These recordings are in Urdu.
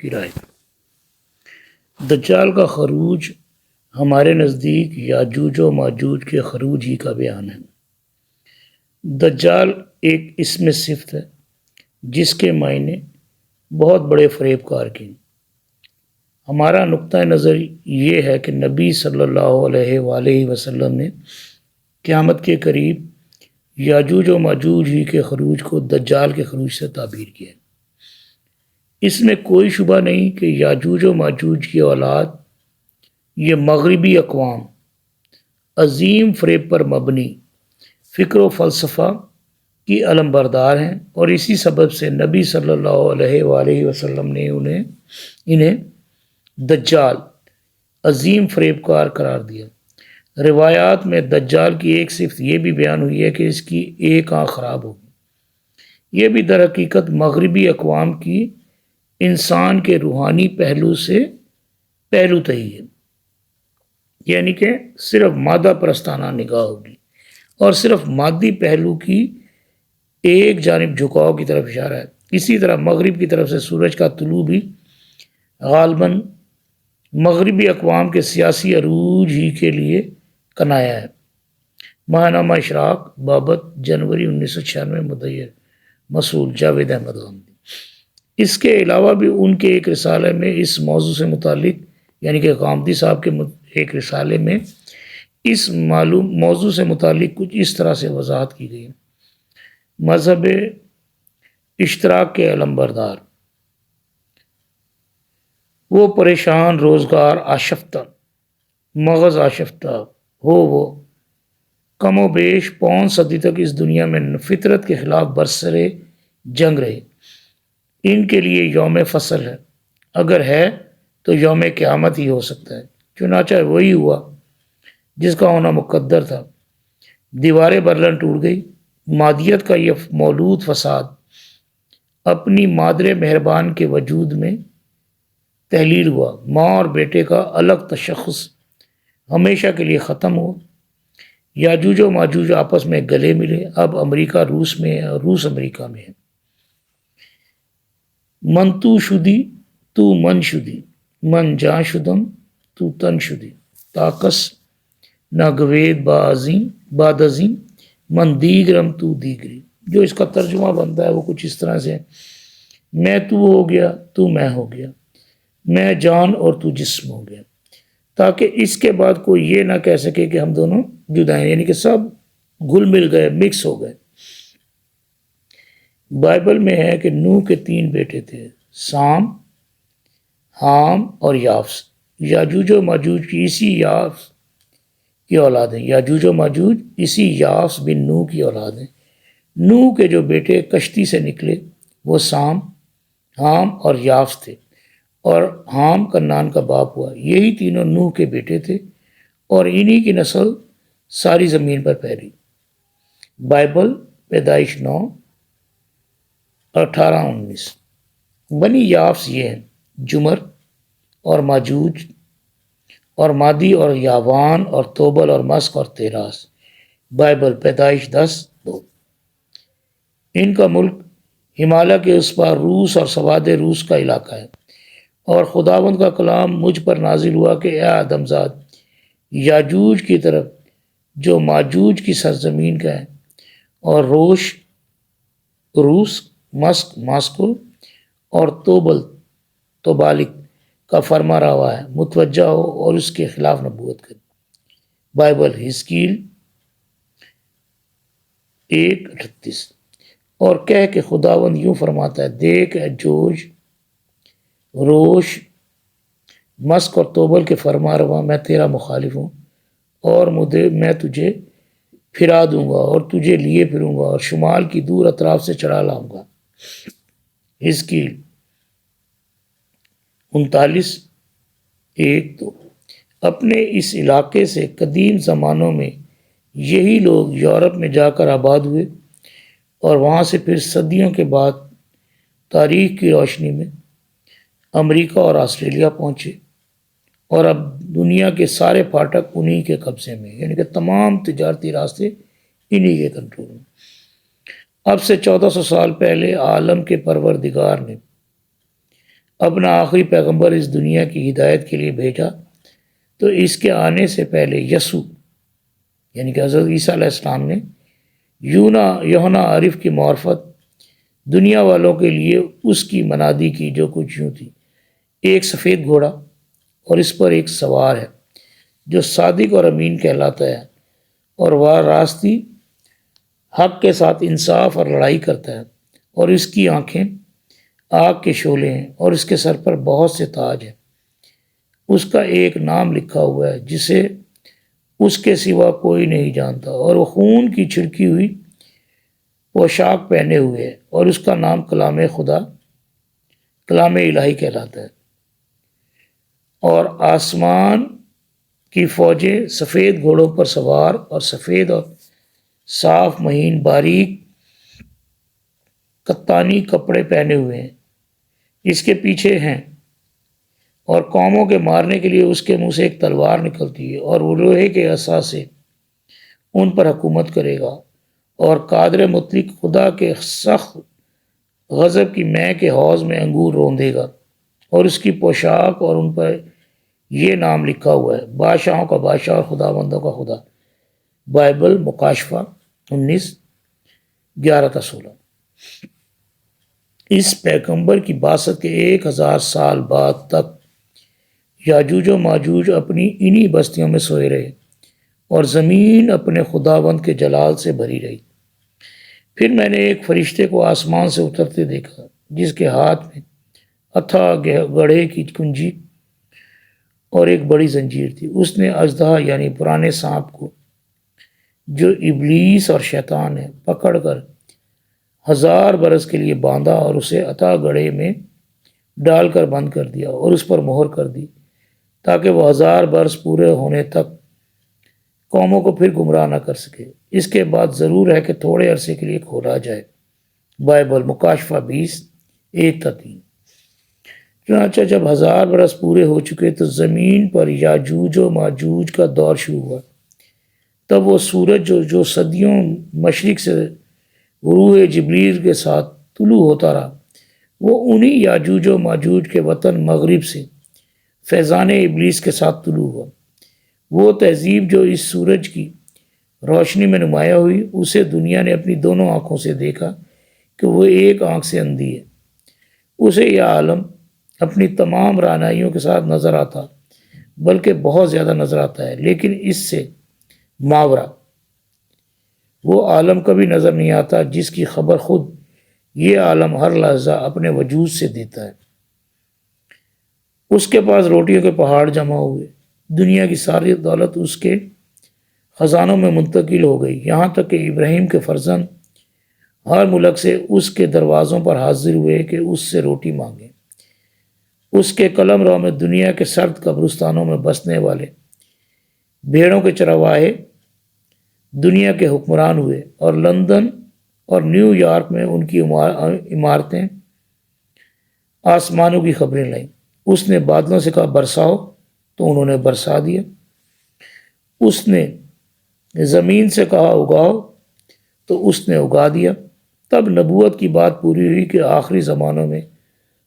کی رائے۔ دجال کا خروج ہمارے نزدیک یاجوج و ماجوج کے خروج ہی کا بیان ہے۔ دجال ایک اسم صفت ہے جس کے معنی بہت بڑے فریب کار کے۔ ہمارا نقطہ نظر یہ ہے کہ نبی صلی اللہ علیہ وآلہ وسلم نے قیامت کے قریب یاجوج و ماجوج ہی کے خروج کو دجال کے خروج سے تعبیر کیا۔ اس میں کوئی شبہ نہیں کہ یاجوج و ماجوج کی اولاد یہ مغربی اقوام عظیم فریب پر مبنی فکر و فلسفہ کی علم بردار ہیں، اور اسی سبب سے نبی صلی اللہ علیہ وآلہ وسلم نے انہیں دجال عظیم فریب کار قرار دیا۔ روایات میں دجال کی ایک صفت یہ بھی بیان ہوئی ہے کہ اس کی ایک آنکھ خراب ہوگی۔ یہ بھی در حقیقت مغربی اقوام کی انسان کے روحانی پہلو سے پہلو تہی ہے، یعنی کہ صرف مادہ پرستانہ نگاہ ہوگی اور صرف مادی پہلو کی ایک جانب جھکاؤ کی طرف اشارہ ہے۔ اسی طرح مغرب کی طرف سے سورج کا طلوع بھی غالباً مغربی اقوام کے سیاسی عروج ہی کے لیے کنایا ہے۔ ماہنامہ اشراق بابت جنوری 1996 مدیر مسئول جاوید احمد غامدی۔ اس کے علاوہ بھی ان کے ایک رسالے میں اس موضوع سے متعلق، یعنی کہ غامدی صاحب کے ایک رسالے میں اس موضوع سے متعلق کچھ اس طرح سے وضاحت کی گئی۔ مذہب اشتراک کے علم بردار، وہ پریشان روزگار آشفتہ مغز آشفتہ ہو، وہ کم و بیش 5 صدی تک اس دنیا میں فطرت کے خلاف برسرے جنگ رہے۔ ان کے لیے یوم فصل ہے، اگر ہے تو یوم قیامت ہی ہو سکتا ہے۔ چنانچہ وہی ہوا جس کا ہونا مقدر تھا۔ دیواریں برلن ٹوٹ گئی۔ مادیت کا یہ مولود فساد اپنی مادر مہربان کے وجود میں تحلیل ہوا۔ ماں اور بیٹے کا الگ تشخص ہمیشہ کے لیے ختم ہوا۔ یاجوج و ماجوج آپس میں گلے ملے۔ اب امریکہ روس میں ہے اور روس امریکہ میں ہے۔ من تو شدی تو من شدی، من جاں شدم تو تن شدی، تاکس نہ گوید باد عظیم، من دیگرم تو دیگری۔ جو اس کا ترجمہ بنتا ہے وہ کچھ اس طرح سے: میں تو ہو گیا، تو میں ہو گیا، میں جان اور تو جسم ہو گیا، تاکہ اس کے بعد کوئی یہ نہ کہہ سکے کہ ہم دونوں جدا ہیں، یعنی کہ سب گھل مل گئے، مکس ہو گئے۔ بائبل میں ہے کہ نوح کے 3 بیٹے تھے، سام، حام اور یافس۔ یاجوج و ماجوج کی اسی یافس کی اولاد ہیں۔ یاجوج و ماجوج اسی یافس بن نوح کی اولاد ہیں۔ نوح کے جو بیٹے کشتی سے نکلے وہ سام، حام اور یافس تھے، اور حام کنعان کا باپ ہوا۔ یہی تینوں نوح کے بیٹے تھے اور انہی کی نسل ساری زمین پر پھیلی۔ بائبل پیدائش 9:18-19۔ بنی یافس یہ ہیں: جمر اور ماجوج اور مادی اور یاوان اور توبل اور مسک اور تیراس۔ بائبل پیدائش 10:2۔ ان کا ملک ہمالیہ کے اس پار روس اور سواد روس کا علاقہ ہے۔ اور خداوند کا کلام مجھ پر نازل ہوا کہ اے آدم زاد، یاجوج کی طرف جو ماجوج کی سرزمین کا ہے، اور روس، مسک، ماسکو اور توبل، توبالک کا فرما روا ہے، متوجہ ہو اور اس کے خلاف نبوت کرے۔ بائبل حزقیل 1:38۔ اور کہہ کہ خداوند یوں فرماتا ہے، دیکھ اے جوج، روش، مسک اور توبل کے فرما روا، میں تیرا مخالف ہوں، اور میں تجھے پھرا دوں گا اور تجھے لیے پھروں گا اور شمال کی دور اطراف سے چڑھا لاؤں گا۔ حزقیل 39:1-2۔ اپنے اس علاقے سے قدیم زمانوں میں یہی لوگ یورپ میں جا کر آباد ہوئے، اور وہاں سے پھر صدیوں کے بعد تاریخ کی روشنی میں امریکہ اور آسٹریلیا پہنچے، اور اب دنیا کے سارے پھاٹک انہی کے قبضے میں، یعنی کہ تمام تجارتی راستے انہی کے کنٹرول میں۔ اب سے 1400 سال پہلے عالم کے پروردگار نے اپنا آخری پیغمبر اس دنیا کی ہدایت کے لیے بھیجا تو اس کے آنے سے پہلے یسوع یعنی کہ حضرت عیسیٰ علیہ السلام نے یوحنا عارف کی معرفت دنیا والوں کے لیے اس کی منادی کی جو کچھ یوں تھی: ایک سفید گھوڑا اور اس پر ایک سوار ہے جو صادق اور امین کہلاتا ہے اور وہ راستی حق کے ساتھ انصاف اور لڑائی کرتا ہے، اور اس کی آنکھیں آگ کے شعلے ہیں اور اس کے سر پر بہت سے تاج ہیں۔ اس کا ایک نام لکھا ہوا ہے جسے اس کے سوا کوئی نہیں جانتا، اور وہ خون کی چھڑکی ہوئی پوشاک پہنے ہوئے ہے، اور اس کا نام کلام الہی کہلاتا ہے۔ اور آسمان کی فوجیں سفید گھوڑوں پر سوار اور سفید اور صاف مہین باریک کتانی کپڑے پہنے ہوئے ہیں، اس کے پیچھے ہیں، اور قوموں کے مارنے کے لیے اس کے منہ سے ایک تلوار نکلتی ہے، اور وہ لوہے کے عصا سے ان پر حکومت کرے گا، اور قادر مطلق خدا کے سخت غضب کی مے کے حوض میں انگور روندے گا، اور اس کی پوشاک اور ان پر یہ نام لکھا ہوا ہے: بادشاہوں کا بادشاہ اور خداوندوں کا خدا۔ بائبل مکاشفہ 19:11-16۔ اس پیغمبر کی بعثت کے 1000 سال بعد تک یاجوج و ماجوج اپنی انہی بستیوں میں سوئے رہے، اور زمین اپنے خداوند کے جلال سے بھری رہی۔ پھر میں نے ایک فرشتے کو آسمان سے اترتے دیکھا جس کے ہاتھ میں اتھا گڑھے کی کنجی اور ایک بڑی زنجیر تھی۔ اس نے اژدہا یعنی پرانے سانپ کو، جو ابلیس اور شیطان ہے، پکڑ کر 1000 برس کے لیے باندھا اور اسے اتھا گڑھے میں ڈال کر بند کر دیا اور اس پر مہر کر دی، تاکہ وہ 1000 برس پورے ہونے تک قوموں کو پھر گمراہ نہ کر سکے۔ اس کے بعد ضرور ہے کہ تھوڑے عرصے کے لیے کھولا جائے۔ بائبل مکاشفہ 20:1-3۔ چنانچہ جب 1000 برس پورے ہو چکے تو زمین پر یاجوج و ماجوج کا دور شروع ہوا۔ تب وہ سورج جو صدیوں مشرق سے غروب جبریل کے ساتھ طلوع ہوتا رہا، وہ انہی یاجوج و ماجوج کے وطن مغرب سے فیضان ابلیس کے ساتھ طلوع ہوا۔ وہ تہذیب جو اس سورج کی روشنی میں نمایاں ہوئی، اسے دنیا نے اپنی دونوں آنکھوں سے دیکھا کہ وہ ایک آنکھ سے اندھی ہے۔ اسے یہ عالم اپنی تمام رعنائیوں کے ساتھ نظر آتا، بلکہ بہت زیادہ نظر آتا ہے، لیکن اس سے ماورا وہ عالم کبھی نظر نہیں آتا جس کی خبر خود یہ عالم ہر لحظہ اپنے وجود سے دیتا ہے۔ اس کے پاس روٹیوں کے پہاڑ جمع ہوئے، دنیا کی ساری دولت اس کے خزانوں میں منتقل ہو گئی، یہاں تک کہ ابراہیم کے فرزند ہر ملک سے اس کے دروازوں پر حاضر ہوئے کہ اس سے روٹی مانگیں۔ اس کے قلم رو میں دنیا کے سرد قبرستانوں میں بسنے والے بھیڑوں کے چرواہے دنیا کے حکمران ہوئے، اور لندن اور نیو یارک میں ان کی عمارتیں آسمانوں کی خبریں لائیں۔ اس نے بادلوں سے کہا برساؤ تو انہوں نے برسا دیا، اس نے زمین سے کہا اگاؤ تو اس نے اگا دیا۔ تب نبوت کی بات پوری ہوئی کہ آخری زمانوں میں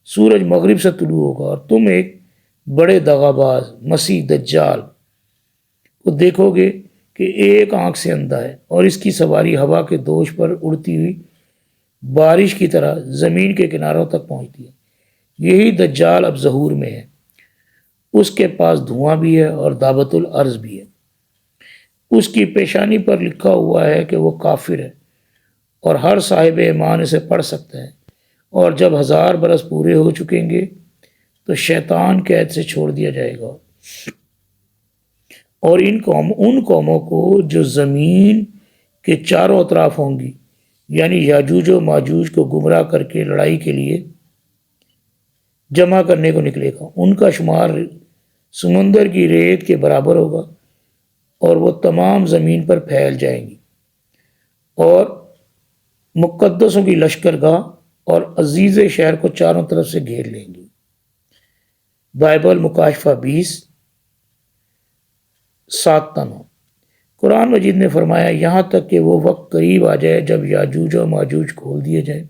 سورج مغرب سے طلوع ہوگا، اور تم ایک بڑے دغاباز مسیح دجال کو دیکھو گے کہ ایک آنکھ سے اندھا ہے، اور اس کی سواری ہوا کے دوش پر اڑتی ہوئی بارش کی طرح زمین کے کناروں تک پہنچتی ہے۔ یہی دجال اب ظہور میں ہے، اس کے پاس دھواں بھی ہے اور دعوت العرض بھی ہے۔ اس کی پیشانی پر لکھا ہوا ہے کہ وہ کافر ہے، اور ہر صاحب ایمان اسے پڑھ سکتا ہے۔ اور جب 1000 برس پورے ہو چکیں گے تو شیطان قید سے چھوڑ دیا جائے گا، اور ان قوموں کو جو زمین کے چاروں اطراف ہوں گی، یعنی یاجوج و ماجوج کو گمراہ کر کے لڑائی کے لیے جمع کرنے کو نکلے گا، ان کا شمار سمندر کی ریت کے برابر ہوگا، اور وہ تمام زمین پر پھیل جائیں گی، اور مقدسوں کی لشکرگاہ اور عزیز شہر کو چاروں طرف سے گھیر لیں گی۔ بائبل مکاشفہ 20:7-9۔ قرآن مجید نے فرمایا یہاں تک کہ وہ وقت قریب آ جائے جب یاجوج و ماجوج کھول دیے جائیں،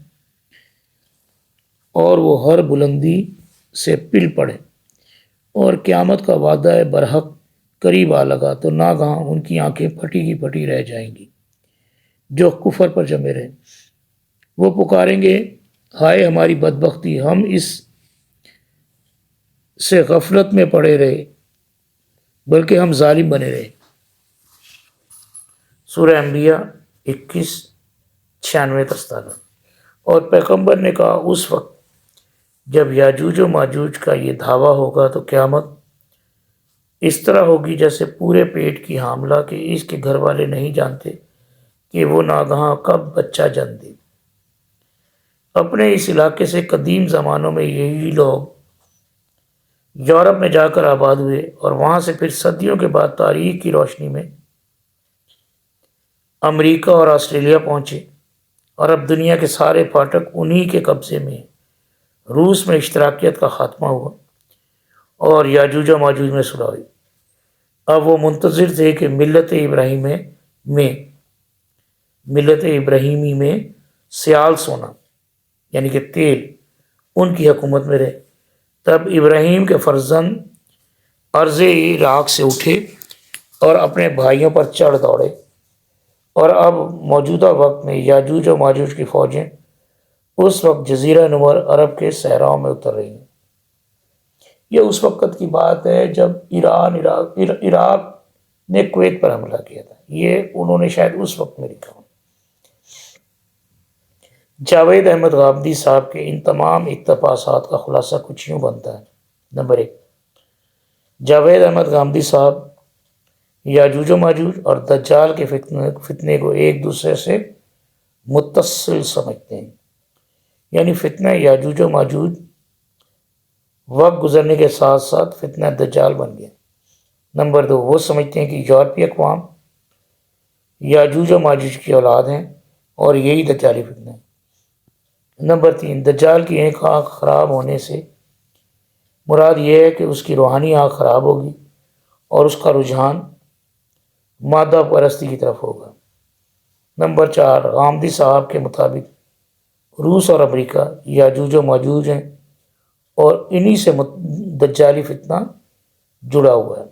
اور وہ ہر بلندی سے پل پڑے اور قیامت کا وعدہ برحق قریب آ لگا تو ناگہاں ان کی آنکھیں پھٹی کی پھٹی رہ جائیں گی جو کفر پر جمے رہے۔ وہ پکاریں گے، ہائے ہماری بدبختی، ہم اس سے غفلت میں پڑے رہے بلکہ ہم ظالم بنے رہے۔ سورہ انبیاء 21:96-97۔ اور پیغمبر نے کہا، اس وقت جب یاجوج و ماجوج کا یہ دعویٰ ہوگا تو قیامت اس طرح ہوگی جیسے پورے پیٹ کی حاملہ کہ اس کے گھر والے نہیں جانتے کہ وہ ناگہاں کب بچہ جن دے۔ اپنے اس علاقے سے قدیم زمانوں میں یہی لوگ یورپ میں جا کر آباد ہوئے اور وہاں سے پھر صدیوں کے بعد تاریخ کی روشنی میں امریکہ اور آسٹریلیا پہنچے اور اب دنیا کے سارے پھاٹک انہی کے قبضے میں ہیں۔ روس میں اشتراکیت کا خاتمہ ہوا اور یاجوج و ماجوج میں صلح ہوئی۔ اب وہ منتظر تھے کہ ملت ابراہیمی میں سیال سونا یعنی کہ تیل ان کی حکومت میں رہے۔ تب ابراہیم کے فرزند ارض عراق سے اٹھے اور اپنے بھائیوں پر چڑھ دوڑے، اور اب موجودہ وقت میں یاجوج و ماجوج کی فوجیں اس وقت جزیرہ نما عرب کے صحراؤں میں اتر رہی ہیں۔ یہ اس وقت کی بات ہے جب عراق نے کویت پر حملہ کیا تھا، یہ انہوں نے شاید اس وقت میں لکھا۔ جاوید احمد غامدی صاحب کے ان تمام اقتباسات کا خلاصہ کچھ یوں بنتا ہے۔ نمبر 1، جاوید احمد غامدی صاحب یاجوج و ماجوج اور دجال کے فتنے کو ایک دوسرے سے متصل سمجھتے ہیں، یعنی فتنہ یاجوج و ماجوج وقت گزرنے کے ساتھ ساتھ فتنہ دجال بن گیا۔ نمبر 2، وہ سمجھتے ہیں کہ یورپی اقوام یاجوج و ماجوج کی اولاد ہیں اور یہی دجالی فتنہ ہے۔ نمبر 3، دجال کی ایک آنکھ خراب ہونے سے مراد یہ ہے کہ اس کی روحانی آنکھ خراب ہوگی اور اس کا رجحان مادہ پرستی کی طرف ہوگا۔ نمبر 4، غامدی صاحب کے مطابق روس اور امریکہ یاجوج و ماجوج ہیں اور انہی سے دجالی فتنہ جڑا ہوا ہے۔